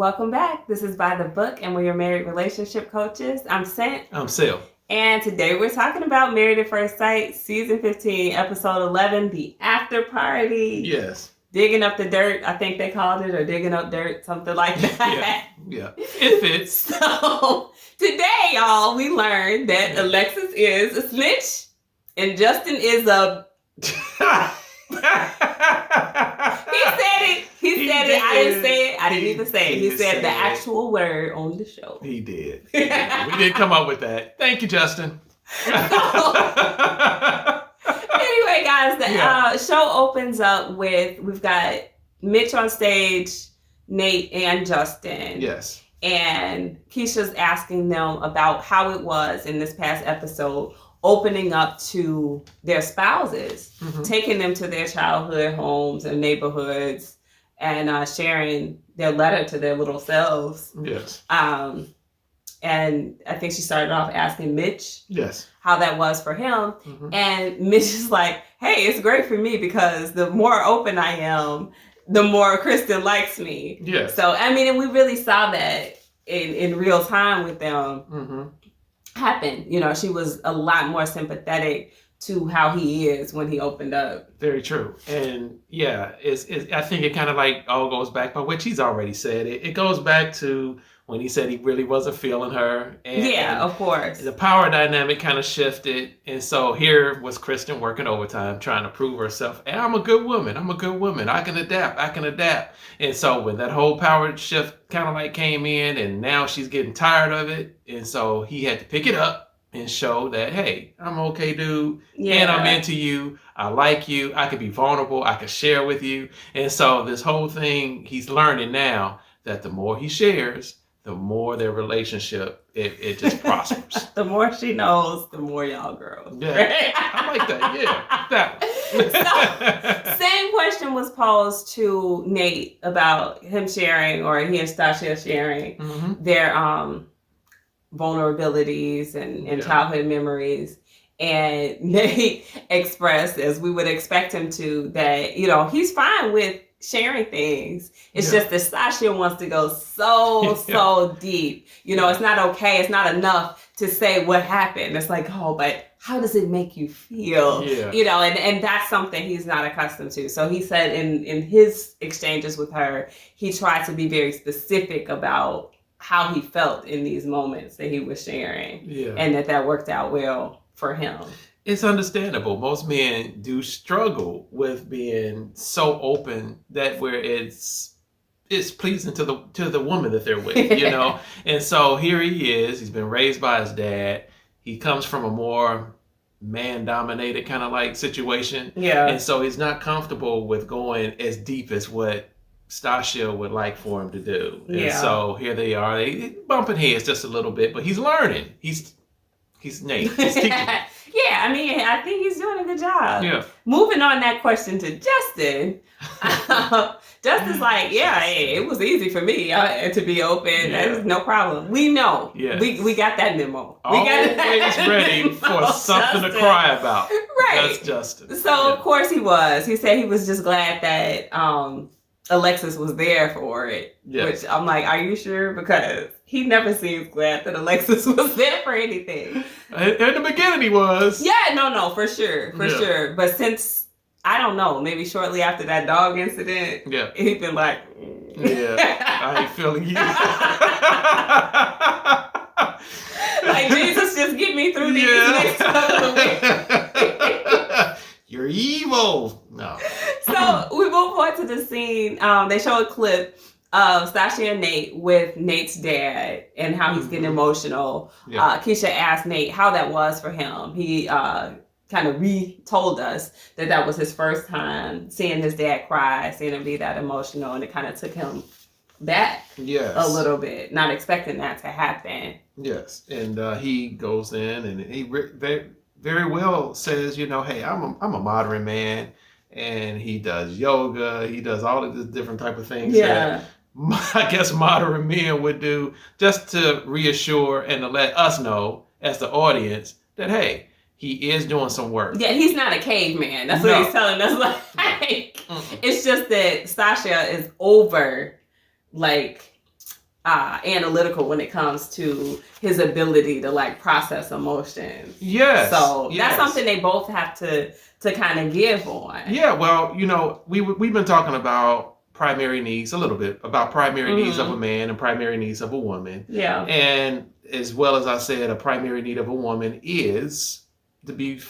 welcome back. This is By the Book, and we're your married relationship coaches. I'm Scent. I'm Sil. And today we're talking about Married at First Sight, Season 15, Episode 11, The Afterparty. Yes. Digging up the dirt, I think they called it, or digging up dirt, something like that. Yeah. It fits. So, today, y'all, we learned that Alexis is a snitch, and Justin is a... He said it. I didn't say it. I didn't even say it. He said the actual word on the show. He did. We did come up with that. Thank you, Justin. Anyway, guys, the show opens up with, we've got Mitch on stage, Nate and Justin. Yes. And Keisha's asking them about how it was in this past episode, opening up to their spouses, taking them to their childhood homes and neighborhoods, and sharing their letter to their little selves. Yes. And I think she started off asking Mitch how that was for him. And Mitch is like, hey, it's great for me because the more open I am, the more Kristen likes me. Yes. So, I mean, and we really saw that in real time with them happen. You know, she was a lot more sympathetic to how he is when he opened up. Very true. And yeah, I think it kind of like all goes back, but which he's already said. It goes back to when he said he really wasn't feeling her. And of course. The power dynamic kind of shifted. And so here was Kristen working overtime, trying to prove herself. Hey, I'm a good woman. I can adapt. And so when that whole power shift kind of like came in, and now she's getting tired of it. And so he had to pick it up and show that, hey, I'm okay, dude. And I'm into you. I like you. I could be vulnerable. I could share with you. And so this whole thing, he's learning now that the more he shares, the more their relationship, it just prospers. The more she knows, the more y'all grow. Yeah, I like that. Yeah, that one. So, same question was posed to Nate about him sharing, or he and Stacia sharing their vulnerabilities and childhood memories. And Nate expressed, as we would expect him to, that, you know, he's fine with sharing things. It's just that Stacia wants to go so deep. You know, it's not okay. It's not enough to say what happened. It's like, oh, but how does it make you feel? Yeah. You know, and that's something he's not accustomed to. So he said in his exchanges with her, he tried to be very specific about how he felt in these moments that he was sharing. Yeah. And that worked out well for him. It's understandable. Most men do struggle with being so open that where it's pleasing to the woman that they're with, you know? And so here he is. He's been raised by his dad. He comes from a more man-dominated kind of like situation. Yeah. And so he's not comfortable with going as deep as what Stacia would like for him to do. And so here they are. They bumping heads just a little bit, but he's learning. He's Nate. He's teaching. Yeah, I mean, I think he's doing a good job. Yeah. Moving on that question to Justin. Justin's like, it was easy for me to be open. There's no problem. We know. Yeah. We got that memo. Always ready for something to cry about. Right. That's Justin. So, of course he was. He said he was just glad that Alexis was there for it. Yes. Which I'm like, are you sure? Because he never seems glad that Alexis was there for anything. In the beginning he was. Yeah, no, for sure. Sure. But since, I don't know, maybe shortly after that dog incident, he's been like, I ain't feeling you. Like, Jesus, just get me through these next couple of weeks. You're evil. No. So we move on to the scene. They show a clip of Stacia and Nate with Nate's dad and how he's getting emotional. Keisha asked Nate how that was for him. He kind of told us that was his first time seeing his dad cry, seeing him be that emotional, and it kind of took him back a little bit, not expecting that to happen. Yes, and he goes in and he very well says, you know, hey, I'm a modern man, and he does yoga, he does all of the different type of things that I guess modern men would do, just to reassure and to let us know as the audience that, hey, he is doing some work. Yeah, he's not a caveman. That's what he's telling us. Like, it's just that Stacia is over, like, analytical when it comes to his ability to like process emotions. Yes. So that's something they both have to kind of give on. Yeah. Well, we've been talking about primary needs a little bit, about primary needs of a man and primary needs of a woman. Yeah. And as well as I said, a primary need of a woman is to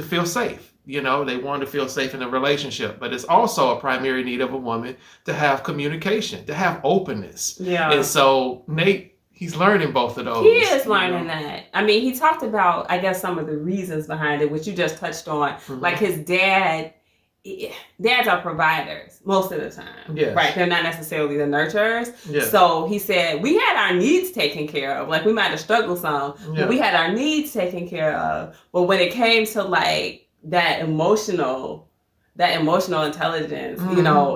feel safe. They want to feel safe in a relationship, but it's also a primary need of a woman to have communication, to have openness. Yeah. And so Nate, he's learning both of those. He is learning that. I mean, he talked about, I guess, some of the reasons behind it, which you just touched on. Like his dads are providers most of the time. Yes. Right? They're not necessarily the nurturers. Yes. So he said, we had our needs taken care of. Like, we might have struggled some, but we had our needs taken care of. But when it came to like that emotional intelligence,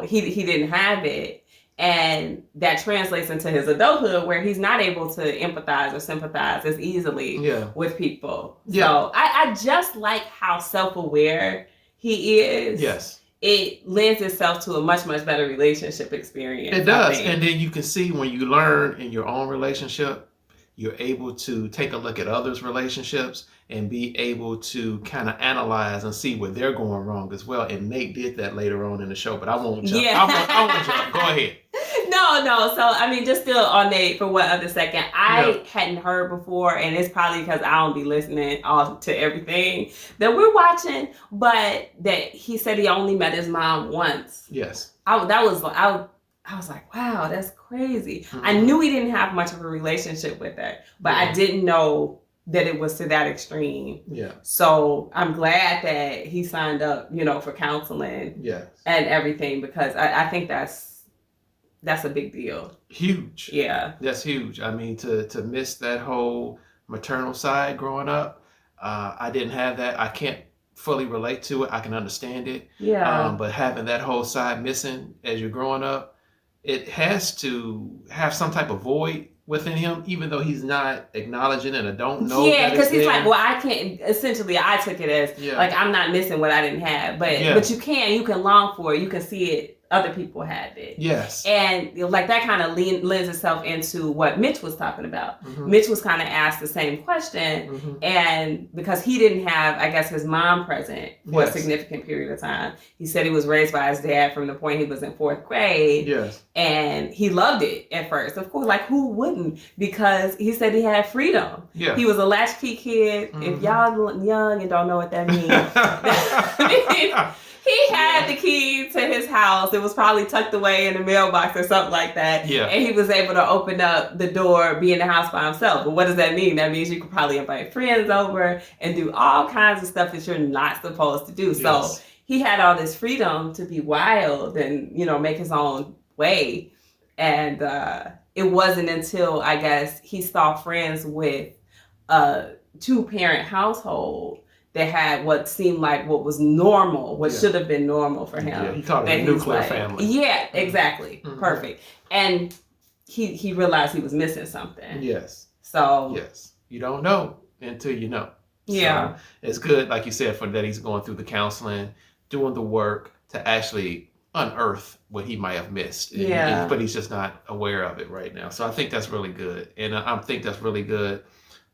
he didn't have it. And that translates into his adulthood where he's not able to empathize or sympathize as easily with people. Yeah. So I just like how self-aware he is. Yes. It lends itself to a much, much better relationship experience. It does. And then you can see when you learn in your own relationship, you're able to take a look at others' relationships and be able to kind of analyze and see where they're going wrong as well. And Nate did that later on in the show, but I won't jump. Yeah. I won't jump. Go ahead. No. So, I mean, just still on Nate for one other second. I hadn't heard before, and it's probably because I don't be listening to everything that we're watching, but that he said he only met his mom once. Yes. I was like, wow, that's crazy. I knew he didn't have much of a relationship with her, but I didn't know that it was to that extreme. Yeah. So I'm glad that he signed up, for counseling and everything, because I think that's a big deal. Huge. Yeah. That's huge. I mean, to miss that whole maternal side growing up, I didn't have that. I can't fully relate to it. I can understand it. Yeah. But having that whole side missing as you're growing up, it has to have some type of void within him, even though he's not acknowledging it or don't know. Yeah, because he's like, well, I can't. Essentially, I took it as like I'm not missing what I didn't have, but you can long for it. You can see it. Other people had it. Yes. And like that kind of lends itself into what Mitch was talking about. Mitch was kind of asked the same question. And because he didn't have, I guess, his mom present for a significant period of time, he said he was raised by his dad from the point he was in 4th grade. Yes. And he loved it at first. Of course, like who wouldn't? Because he said he had freedom. Yeah. He was a latchkey kid. If y'all young and don't know what that means. He had the key to his house. It was probably tucked away in the mailbox or something like that. Yeah. And he was able to open up the door, be in the house by himself. But what does that mean? That means you could probably invite friends over and do all kinds of stuff that you're not supposed to do. Yes. So he had all this freedom to be wild and, make his own way. And it wasn't until, I guess, he saw friends with a 2-parent household that had what seemed like what was normal, what should have been normal for him. Yeah, he called it a nuclear family. Yeah, exactly. Perfect. And he realized he was missing something. Yes. So. Yes. You don't know until you know. Yeah. So it's good, like you said, for that he's going through the counseling, doing the work to actually unearth what he might have missed. But he's just not aware of it right now. So I think that's really good. And I think that's really good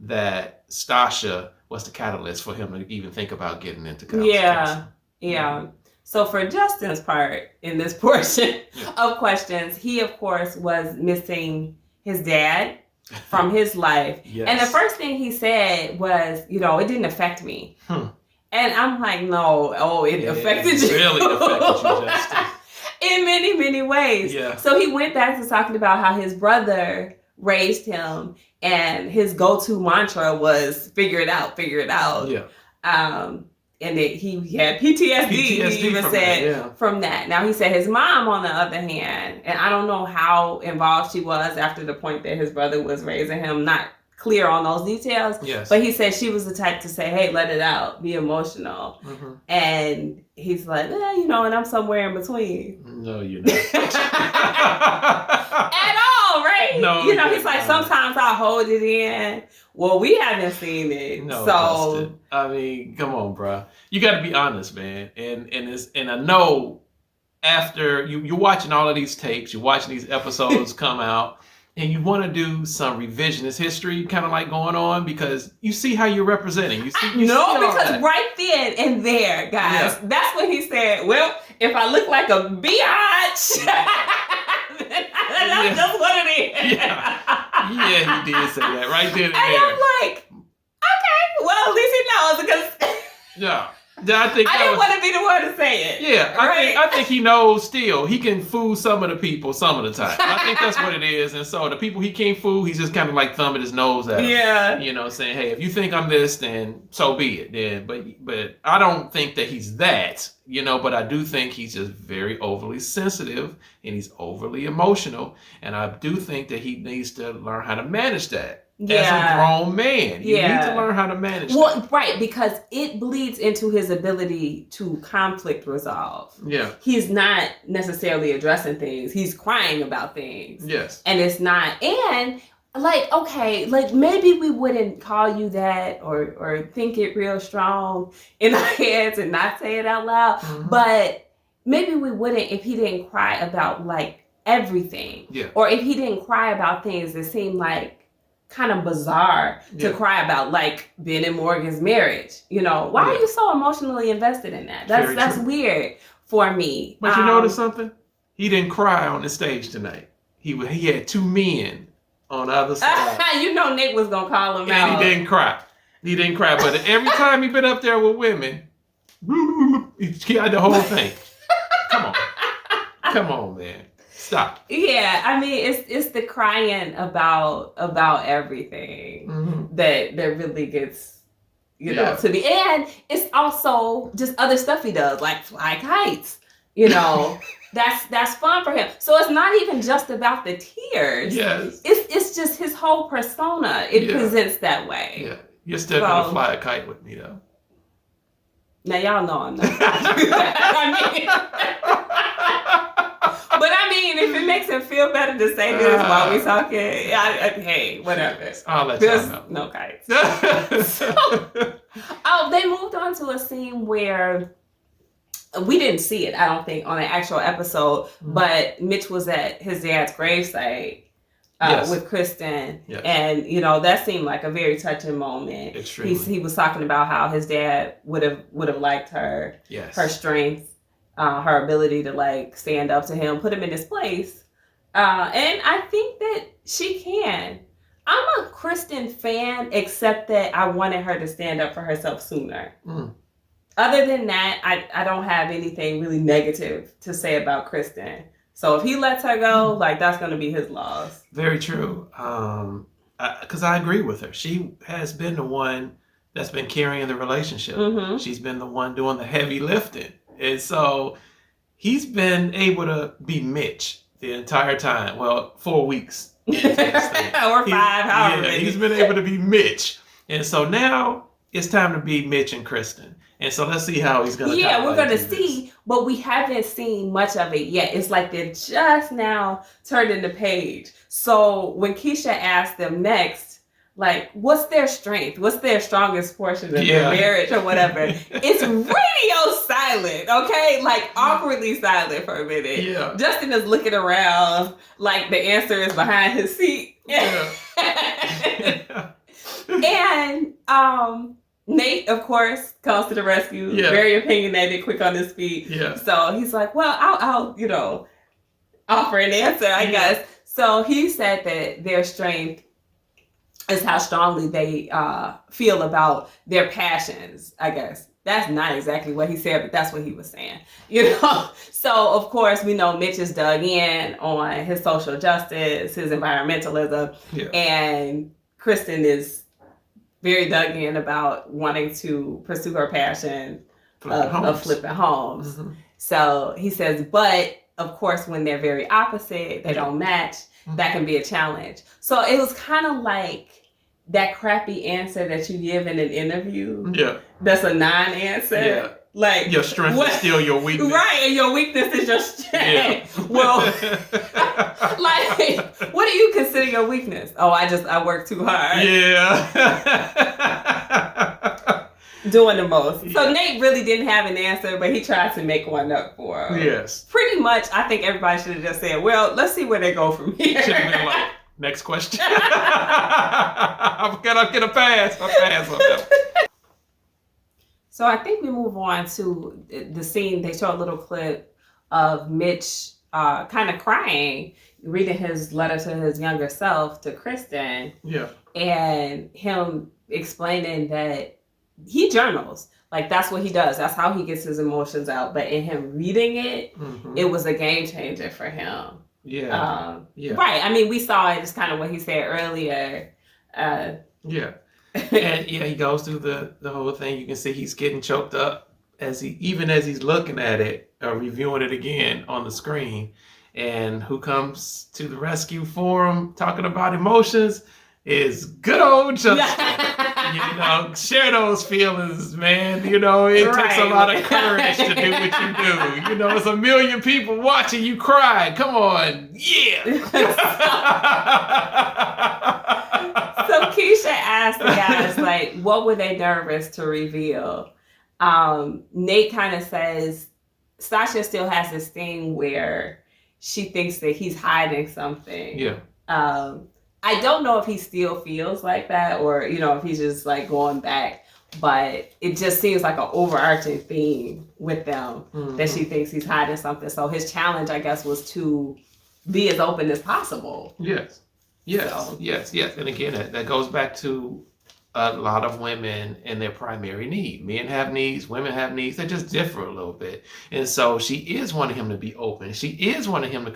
that Stasha was the catalyst for him to even think about getting into counseling. Yeah. So for Justin's part in this portion of questions, he of course was missing his dad from his life. Yes. And the first thing he said was, it didn't affect me. And I'm like, no, it affected you. It really affected you, Justin. In many, many ways. Yeah. So he went back to talking about how his brother raised him, and his go-to mantra was figure it out. Yeah. And he had PTSD he even said from that. Now he said his mom, on the other hand, and I don't know how involved she was after the point that his brother was raising him, not clear on those details. Yes. But he said she was the type to say, hey, let it out, be emotional. And he's like, and I'm somewhere in between. No, you're not. At all, right? No, he's like, sometimes I hold it in. Well, we haven't seen it. No, so Justin. I mean, come on, bro. You got to be honest, man. And I know after you're watching all of these tapes, you're watching these episodes come out, and you want to do some revisionist history kind of like going on because you see how you're representing. You see because right then and there, guys, that's when he said, well, if I look like a biatch, that's just what it is. Yeah, he did say that right then and there. And I'm like, okay, well, at least he knows because... I think I didn't want to be the one to say it. Yeah, I think he knows still. He can fool some of the people some of the time. I think that's what it is. And so the people he can't fool, he's just kind of like thumbing his nose at them. Yeah. You know, saying, hey, if you think I'm this, then so be it. Then, but I don't think that he's that, you know, but I do think he's just very overly sensitive and he's overly emotional. And I do think that he needs to learn how to manage that. As a grown man, you need to learn how to manage that. Well, right, because it bleeds into his ability to conflict resolve. Yeah. He's not necessarily addressing things. He's crying about things. Yes. And it's not, and like, okay, like maybe we wouldn't call you that or think it real strong in our heads and not say it out loud, but maybe we wouldn't if he didn't cry about like everything. Yeah. Or if he didn't cry about things that seem like kind of bizarre to cry about, like Bihn and Morgan's marriage. You know, why are you so emotionally invested in that? That's weird for me. But you notice something? He didn't cry on the stage tonight. He had two men on the other side. You know Nick was gonna call him out. And he didn't cry. But every time he been up there with women, he had the whole thing. Come on, man. Stop. Yeah, I mean it's the crying about everything that really gets to me, and it's also just other stuff he does like fly kites. You know, that's fun for him. So it's not even just about the tears. Yes, it's just his whole persona. It presents that way. Yeah, you're still gonna fly a kite with me though. Now y'all know I'm not. I mean. But I mean, if it makes him feel better to say this while we talking, hey, whatever. I'll let y'all know. No kites. They moved on to a scene where we didn't see it, I don't think, on an actual episode, but Mitch was at his dad's gravesite with Kristen. Yes. And, you know, that seemed like a very touching moment. Extremely. He was talking about how his dad would have liked her, her strength. Her ability to like stand up to him, put him in his place. And I think that she can. I'm a Kristen fan, except that I wanted her to stand up for herself sooner. Other than that, I don't have anything really negative to say about Kristen. So if he lets her go, like that's going to be his loss. Very true. Because I agree with her. She has been the one that's been carrying the relationship. She's been the one doing the heavy lifting. And so he's been able to be Mitch the entire time. Well, 4 weeks. Or 5, however many. He's been able to be Mitch. And so now it's time to be Mitch and Kristen. And so let's see how he's going to we're going to see, but we haven't seen much of it yet. It's like they're just now turning the page. So when Keisha asked them next, like, what's their strength? What's their strongest portion of their marriage or whatever? It's radio silent, okay? Like, awkwardly silent for a minute. Yeah. Justin is looking around like the answer is behind his seat. Yeah. And Nate, of course, comes to the rescue. Yeah. Very opinionated, quick on his feet. Yeah. So he's like, well, I'll offer an answer, I guess. So he said that their strength is how strongly they feel about their passions, I guess. That's not exactly what he said, but that's what he was saying. You know? So, of course, we know Mitch is dug in on his social justice, his environmentalism, and Kristen is very dug in about wanting to pursue her passion of flipping homes. So he says, but, of course, when they're very opposite, they don't match, that can be a challenge. So it was kind of like that crappy answer that you give in an interview. Yeah. That's a non-answer. Yeah. Like your strength is still your weakness. Right, and your weakness is your strength. Yeah. Well, like, what do you consider your weakness? Oh, I work too hard. Yeah. Doing the most. Yeah. So Nate really didn't have an answer, but he tried to make one up for her. Yes. Pretty much, I think everybody should have just said, well, let's see where they go from here. Should have been like, Next question. I'm gonna pass. I'll pass on that. So I think we move on to the scene. They show a little clip of Mitch kind of crying, reading his letter to his younger self, to Kristen. Yeah. And him explaining that he journals. Like, that's what he does. That's how he gets his emotions out. But in him reading it, it was a game changer for him. Yeah. Right. I mean, we saw it. It's kind of what he said earlier. Yeah. And he goes through the whole thing. You can see he's getting choked up as he's looking at it or reviewing it again on the screen. And who comes to the rescue for him, talking about emotions, is good old Justin. Share those feelings, man. It takes a lot of courage to do what you do. It's a million people watching you cry. Come on. Yeah. So Keisha asked the guys, like, what were they nervous to reveal? Nate kind of says Sasha still has this thing where she thinks that he's hiding something. Yeah. I don't know if he still feels like that or, if he's just like going back, but it just seems like an overarching theme with them that she thinks he's hiding something. So his challenge, I guess, was to be as open as possible. Yes. And again, that goes back to a lot of women and their primary need. Men have needs, women have needs. They just differ a little bit. And so she is wanting him to be open. She is wanting him to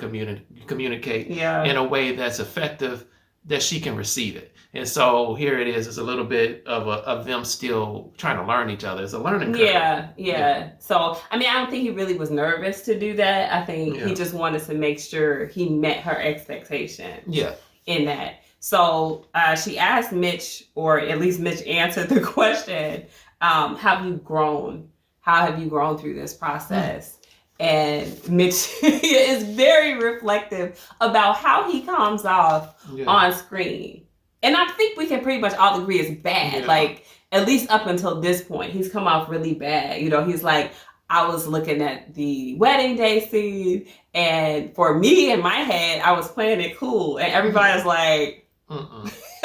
communicate in a way that's effective, that she can receive it. And so here it is. It's a little bit of them still trying to learn each other. It's a learning curve. Yeah. So, I mean, I don't think he really was nervous to do that. I think he just wanted to make sure he met her expectations. Yeah. In that. So she asked Mitch, or at least Mitch answered the question, have you grown? How have you grown through this process? And Mitch is very reflective about how he comes off on screen. And I think we can pretty much all agree it's bad. Yeah. Like, at least up until this point, he's come off really bad. He's like, I was looking at the wedding day scene, and for me in my head, I was playing it cool, and everybody's like, he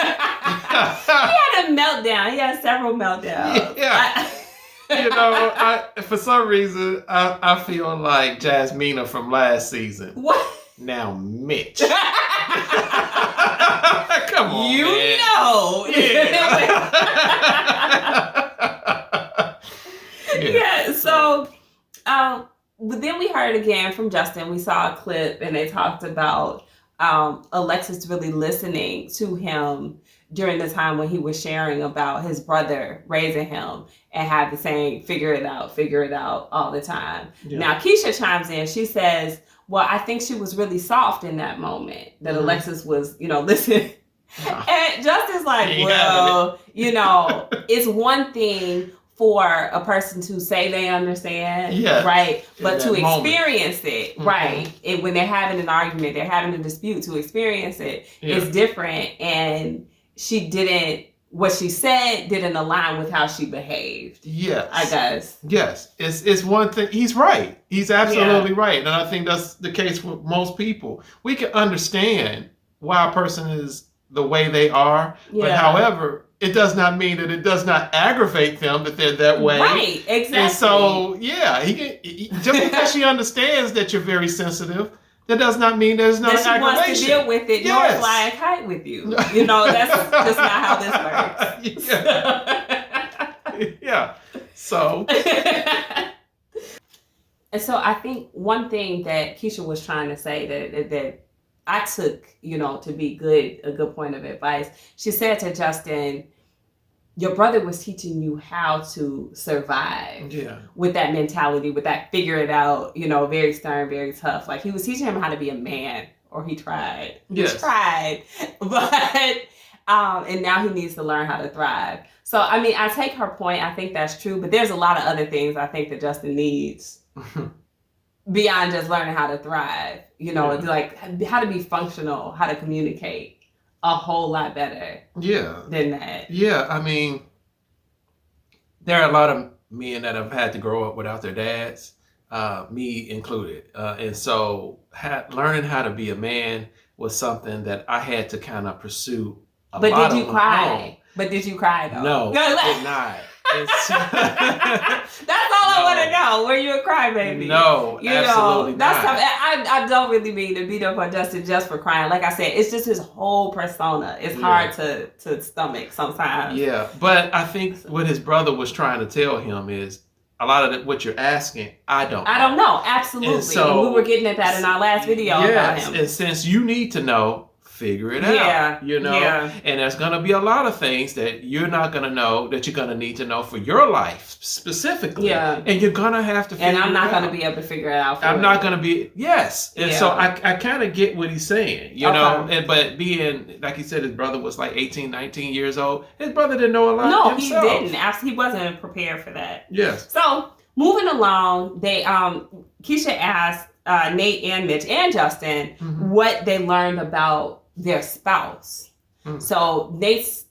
had a meltdown. He had several meltdowns. Yeah. For some reason, I feel like Jasmina from last season. What? Now Mitch. Come on, man. Yeah. So, but then we heard again from Justin. We saw a clip, and they talked about Alexis really listening to him during the time when he was sharing about his brother raising him and had the saying, figure it out all the time. Yeah. Now, Keisha chimes in. She says, well, I think she was really soft in that moment, that Alexis was, listening. Yeah. And Justin's like, it's one thing for a person to say they understand, right? But to experience it, right? When they're having an argument, they're having a dispute, to experience it is different. And what she said didn't align with how she behaved. Yes. I guess. Yes. It's one thing. He's right. He's absolutely right. And I think that's the case with most people. We can understand why a person is the way they are. Yeah. But however, it does not mean that it does not aggravate them that they're that way. Right, exactly. And so, just because she understands that you're very sensitive, that does not mean there's no aggravation. That she wants to deal with it, nor fly a kite with you. That's just not how this works. Yeah. So. And so I think one thing that Keisha was trying to say that I took, to be a good point of advice. She said to Justin, your brother was teaching you how to survive with that mentality, with that figure it out, very stern, very tough. Like, he was teaching him how to be a man, or he tried. Yes. He tried. But, and now he needs to learn how to thrive. So, I mean, I take her point. I think that's true. But there's a lot of other things I think that Justin needs beyond just learning how to thrive. Like how to be functional, how to communicate a whole lot better than that. Yeah, I mean, there are a lot of men that have had to grow up without their dads, me included. And so learning how to be a man was something that I had to kind of pursue a But lot did you on cry? my own. But did you cry though? No, I did not. That's all I want to know. Were you a crybaby? No, absolutely that's not. I don't really mean to beat up on Justin just for crying. Like I said, it's just his whole persona. It's hard to stomach sometimes. Yeah, but I think what his brother was trying to tell him is a lot of what you're asking, I don't know. Absolutely. And so, we were getting at that in our last video about him. And since you need to know, figure it out. And there's going to be a lot of things that you're not going to know that you're going to need to know for your life specifically. And you're going to have to figure it out. And I'm not going to be able to figure it out for I'm not going to be, And so I kind of get what he's saying, you know, but being, like he said, his brother was like 18, 19 years old. His brother didn't know a lot himself. No, he didn't. He wasn't prepared for that. Yes. So moving along, they Keisha asked Nate and Mitch and Justin what they learned about their spouse. So Nate's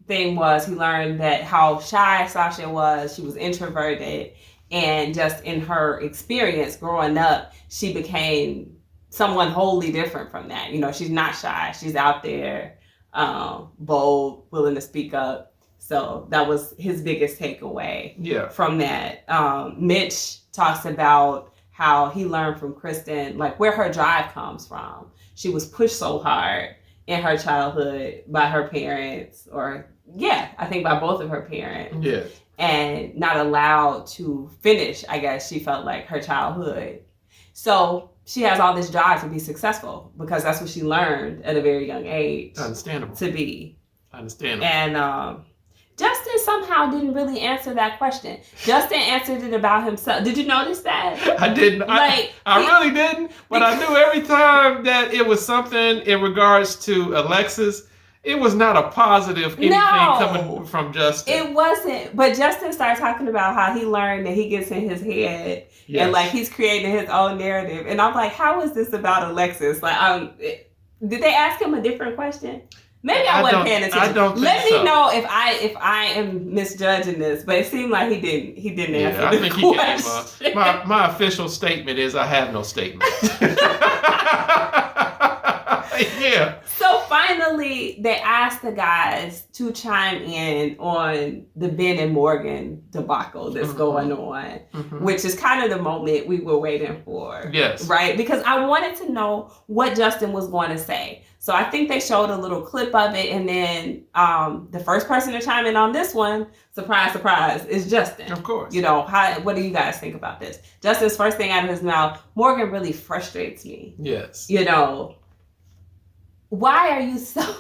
thing was he learned that how shy Sasha was. She was introverted, and just in her experience growing up, she became someone wholly different from that. You know, she's not shy. She's out there, bold, willing to speak up. So that was his biggest takeaway from that. Mitch talks about how he learned from Kristen, like where her drive comes from. She was pushed so hard in her childhood by her parents, or I think by both of her parents. And not allowed to finish, I guess she felt like, her childhood. So she has all this drive to be successful because that's what she learned at a very young age. Understandable. To be. Understandable. And Justin somehow didn't really answer that question. Justin answered it about himself. Did you notice that? I didn't. I really didn't. But I knew every time that it was something in regards to Alexis, it was not a positive anything coming from Justin. It wasn't. But Justin started talking about how he learned that he gets in his head and like he's creating his own narrative. And I'm like, how is this about Alexis? Like, did they ask him a different question? Maybe I wasn't paying attention. I don't think Let me know if I am misjudging this, but it seemed like he didn't answer the question. He gave my official statement is I have no statement. So finally, they asked the guys to chime in on the Bihn and Morgan debacle that's going on, which is kind of the moment we were waiting for. Yes. Right? Because I wanted to know what Justin was going to say. So I think they showed a little clip of it, and then the first person to chime in on this one, surprise, surprise, is Justin. Of course. You know, what do you guys think about this? Justin's first thing out of his mouth, Morgan really frustrates me. Yes. You know, why are you so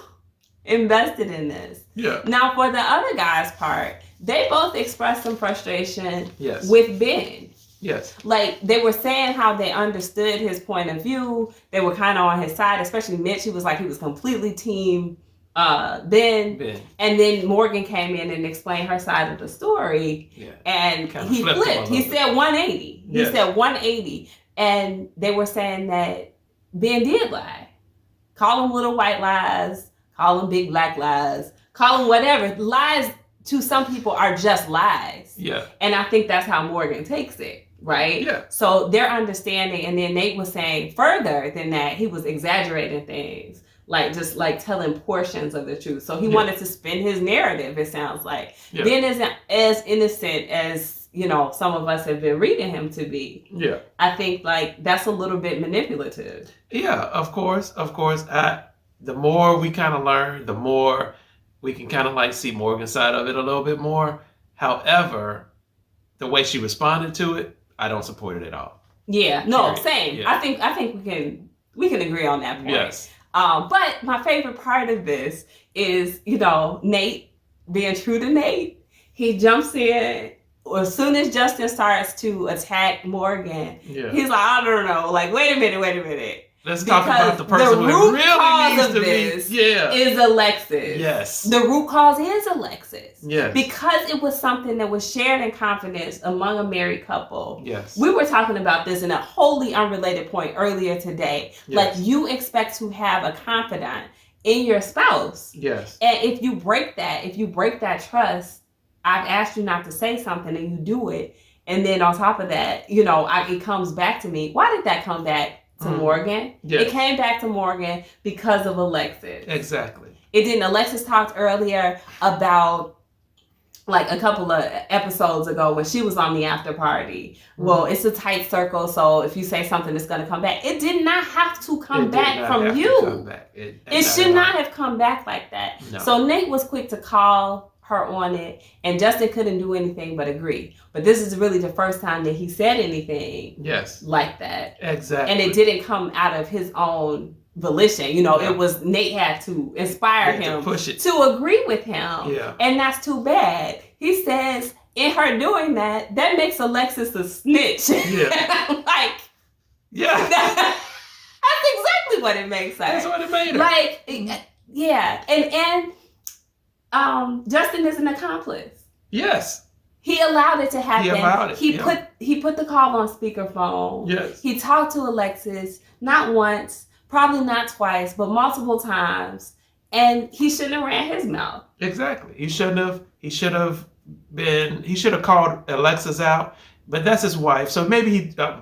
invested in this? Yeah. Now, for the other guy's part, they both expressed some frustration with Bihn. Yes. Like, they were saying how they understood his point of view. They were kind of on his side, especially Mitch. He was completely team Bihn. And then Morgan came in and explained her side of the story. Yeah. And he flipped. He said 180. He said 180. And they were saying that Bihn did lie. Call them little white lies. Call them big black lies. Call them whatever. Lies to some people are just lies. Yeah. And I think that's how Morgan takes it. Right? Yeah. So their understanding, and then Nate was saying further than that, he was exaggerating things, like just like telling portions of the truth. So he wanted to spin his narrative, it sounds like. Bihn isn't as innocent as, you know, some of us have been reading him to be. Yeah. I think like that's a little bit manipulative. Yeah, of course. The more we kind of learn, the more we can kind of like see Morgan's side of it a little bit more. However, the way she responded to it, I don't support it at all. Yeah, no, same. Yeah. I think we can agree on that point. Yes. But my favorite part of this is, you know, Nate being true to Nate. He jumps in as soon as Justin starts to attack Morgan. Yeah. He's like, I don't know, like, wait a minute. Let's talk about the person who really needs to be. Is Alexis. Yes. The root cause is Alexis. Yes. Because it was something that was shared in confidence among a married couple. Yes. We were talking about this in a wholly unrelated point earlier today. Yes. Like, you expect to have a confidant in your spouse. Yes. And if you break that trust, I've asked you not to say something and you do it. And then on top of that, you know, it comes back to me. Why did that come back to Morgan. Yes. It came back to Morgan because of Alexis. Exactly. It didn't. Alexis talked earlier about like a couple of episodes ago when she was on the after party. Well, it's a tight circle, so if you say something, it's going to come back. It did not have to come back from you. It should not have come back like that. No. So Nate was quick to call her on it, and Justin couldn't do anything but agree. But this is really the first time that he said anything like that. Exactly. And it didn't come out of his own volition. It was Nate had to inspire him to agree with him. Yeah. And that's too bad. He says in her doing that makes Alexis a snitch. Yeah. That's exactly what it makes her. That's what it made her. Yeah. And Justin is an accomplice. Yes. He allowed it to happen. He allowed it. He put the call on speakerphone. Yes. He talked to Alexis not once, probably not twice, but multiple times, and he shouldn't have ran his mouth. Exactly. He should have called Alexis out, but that's his wife. So maybe he, I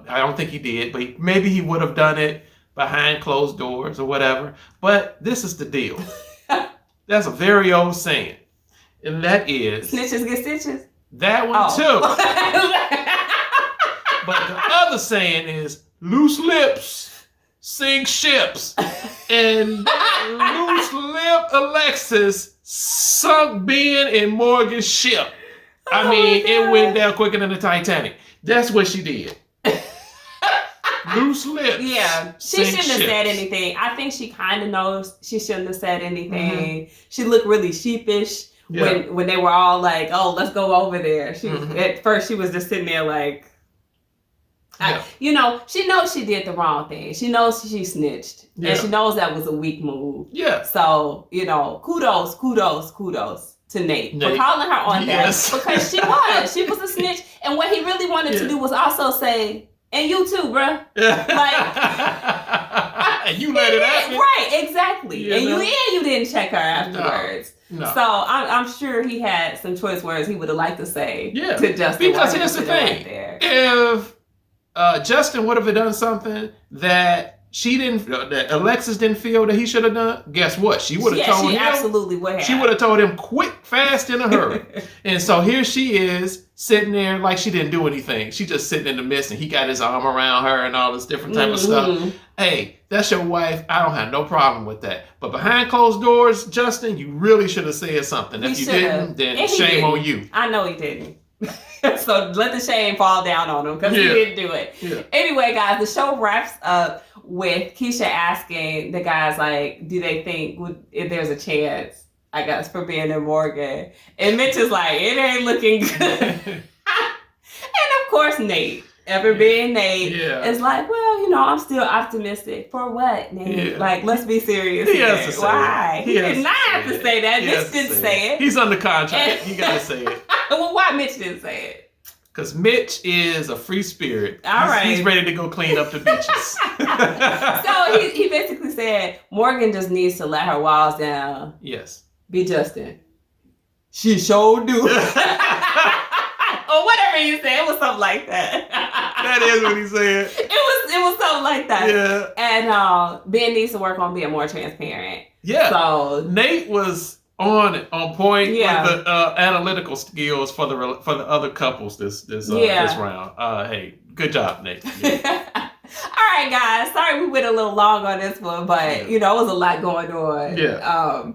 don't think he did, but maybe he would have done it behind closed doors or whatever. But this is the deal. That's a very old saying, and that is snitches get stitches. That one too. But the other saying is loose lips sink ships, and loose lip Alexis sunk Bihn and Morgan's ship. I mean, it went down quicker than the Titanic. That's what she did. Loose lips. Yeah, she shouldn't have said anything. I think she kind of knows she shouldn't have said anything. She looked really sheepish when they were all like, "Oh, let's go over there." She at first she was just sitting there like, she knows she did the wrong thing. She knows she snitched, and she knows that was a weak move. Yeah. So kudos to Nate for calling her on that, because she was a snitch, and what he really wanted to do was also say, and you too, bruh. And you let it happen. Right, exactly. You didn't check her afterwards. No. So I'm sure he had some choice words he would have liked to say to Justin. Because here's the thing. If Justin would have done something that that Alexis didn't feel that he should have done, guess what? She would have told him. Absolutely would have. She would have told him quick, fast, in a hurry. And so here she is sitting there like she didn't do anything. She just sitting in the midst, and he got his arm around her and all this different type of stuff. Hey, that's your wife. I don't have no problem with that. But behind closed doors, Justin, you really should have said something. If you didn't, then shame on you. I know he didn't. So let the shame fall down on him because he didn't do it. Yeah. Anyway, guys, the show wraps up with Keisha asking the guys, like, do they think if there's a chance, I guess, for Bihn and Morgan? And Mitch is like, it ain't looking good. And of course, Nate, ever being Nate, is like, well, I'm still optimistic. For what, Nate? Like, let's be serious. He has to say Why? it. He did not have to say that. Mitch didn't say it. He's under contract. He got to say it. Well, why Mitch didn't say it? Because Mitch is a free spirit. He's ready to go clean up the beaches. So he basically said Morgan just needs to let her walls down. Yes. Be Justin. She sure do. Or whatever you said. It was something like that. That is what he said. It was something like that. Yeah. And Bihn needs to work on being more transparent. Yeah. So Nate was on point with the analytical skills for the other couples this round. Hey, good job, Nate. Yeah. All right, guys. Sorry we went a little long on this one, but it was a lot going on. Yeah.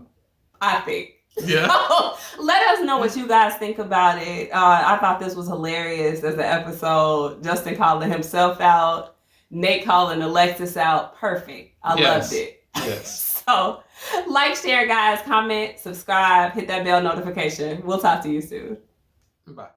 I think. Yeah. So, let us know what you guys think about it. I thought this was hilarious as an episode. Justin calling himself out, Nate calling Alexis out. Perfect. I loved it. Yes. So, like, share, guys, comment, subscribe, hit that bell notification. We'll talk to you soon. Bye.